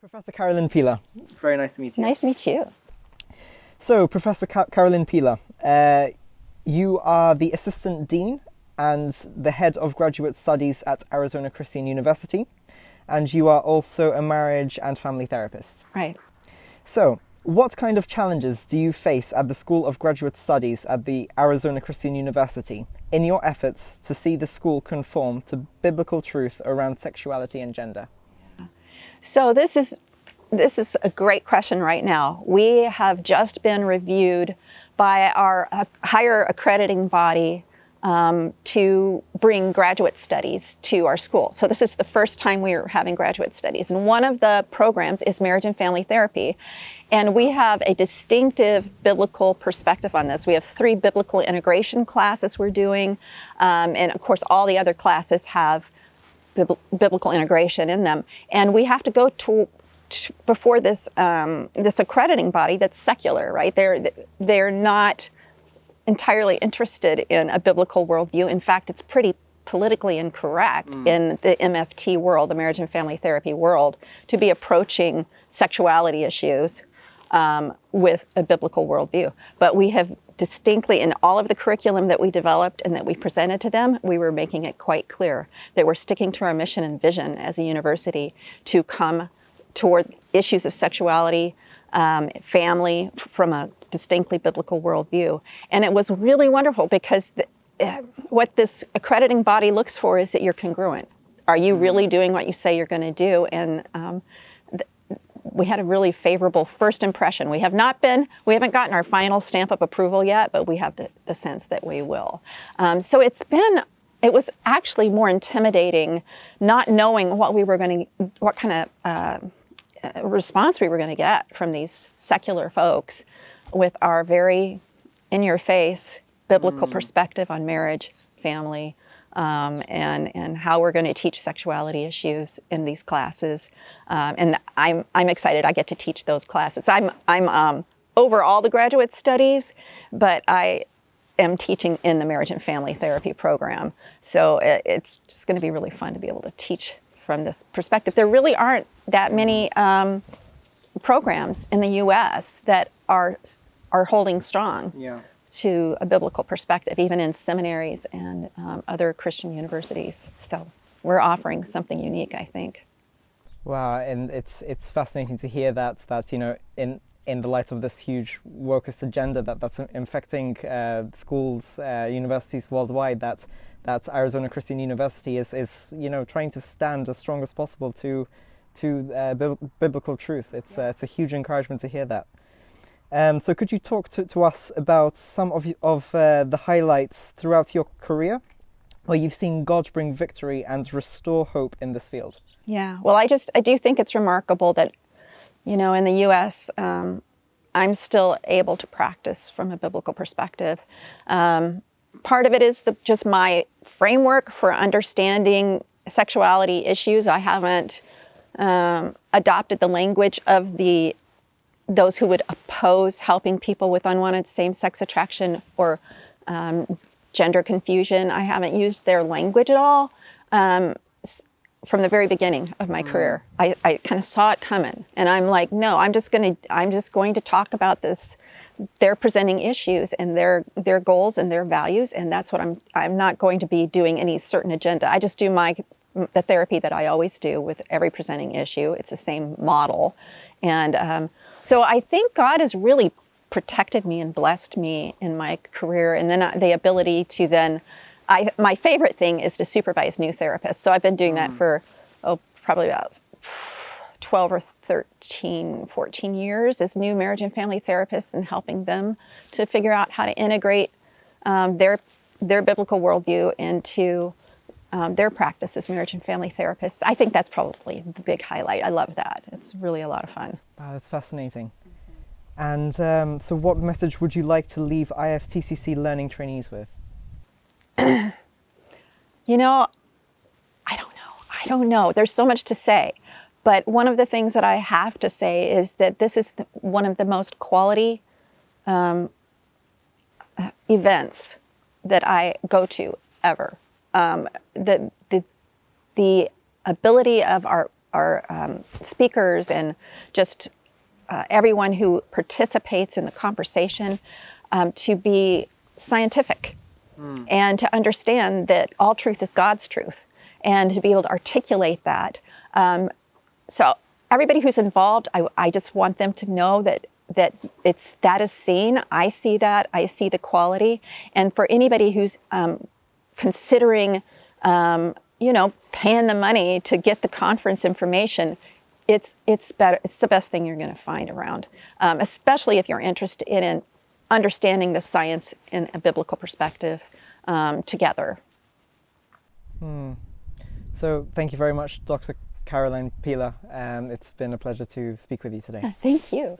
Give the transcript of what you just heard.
Professor Carolyn Pela, very nice to meet you. Nice to meet you. So, Professor Carolyn Pela, you are the Assistant Dean and the Head of Graduate Studies at Arizona Christian University, and you are also a marriage and family therapist. Right. So, what kind of challenges do you face at the School of Graduate Studies at the Arizona Christian University in your efforts to see the school conform to biblical truth around sexuality and gender? So this is a great question right now. We have just been reviewed by our higher accrediting body to bring graduate studies to our school. So this is the first time we are having graduate studies. And one of the programs is marriage and family therapy. And we have a distinctive biblical perspective on this. We have 3 biblical integration classes we're doing. And of course, all the other classes have biblical integration in them. And we have to go to before this this accrediting body that's secular, right? They're not entirely interested in a biblical worldview. In fact, it's pretty politically incorrect in the MFT world, the marriage and family therapy world, to be approaching sexuality issues with a biblical worldview. But we have distinctly, in all of the curriculum that we developed and that we presented to them, we were making it quite clear that we're sticking to our mission and vision as a university to come toward issues of sexuality, family, from a distinctly biblical worldview. And it was really wonderful because what this accrediting body looks for is that you're congruent. Are you really doing what you say you're going to do? And we had a really favorable first impression. We haven't gotten our final stamp of approval yet, but we have the sense that we will. So it was actually more intimidating not knowing what kind of response we were going to get from these secular folks with our very in-your-face biblical perspective on marriage, family, and how we're going to teach sexuality issues in these classes. And I'm excited I get to teach those classes. I'm over all the graduate studies, but I am teaching in the marriage and family therapy program. So it's just going to be really fun to be able to teach from this perspective. There really aren't that many programs in the U.S. that are holding strong to a biblical perspective, even in seminaries and other Christian universities. So we're offering something unique, I think. Wow, and it's fascinating to hear that in the light of this huge wokeist agenda that's infecting schools, universities worldwide, that Arizona Christian University is trying to stand as strong as possible to biblical truth. It's a huge encouragement to hear that. So could you talk to us about some of the highlights throughout your career where you've seen God bring victory and restore hope in this field? Yeah, well, I do think it's remarkable that, in the U.S., I'm still able to practice from a biblical perspective. Part of it is just my framework for understanding sexuality issues. I haven't adopted the language of those who would oppose helping people with unwanted same-sex attraction or gender confusion. I haven't used their language at all. From the very beginning of my career, I kind of saw it coming, and I'm like, no, I'm just going to talk about this. They're presenting issues and their goals and their values, and that's what I'm not going to be doing any certain agenda. I just do the therapy that I always do with every presenting issue. It's the same model, and so I think God has really protected me and blessed me in my career, and then the ability to then. My favorite thing is to supervise new therapists. So I've been doing that for probably about 12 or 13, 14 years as new marriage and family therapists, and helping them to figure out how to integrate their biblical worldview into their practice as marriage and family therapists. I think that's probably the big highlight. I love that. It's really a lot of fun. Wow, that's fascinating. And so what message would you like to leave IFTCC Learning trainees with? I don't know. There's so much to say. But one of the things that I have to say is that this is one of the most quality events that I go to ever. The ability of our speakers and just everyone who participates in the conversation to be scientific and to understand that all truth is God's truth and to be able to articulate that. So everybody who's involved, I just want them to know that that is seen. I see that. I see the quality. And for anybody who's considering, paying the money to get the conference information, it's better. It's the best thing you're going to find around, especially if you're interested in understanding the science in a biblical perspective together. So thank you very much, Dr. Carolyn Pela. It's been a pleasure to speak with you today. Thank you.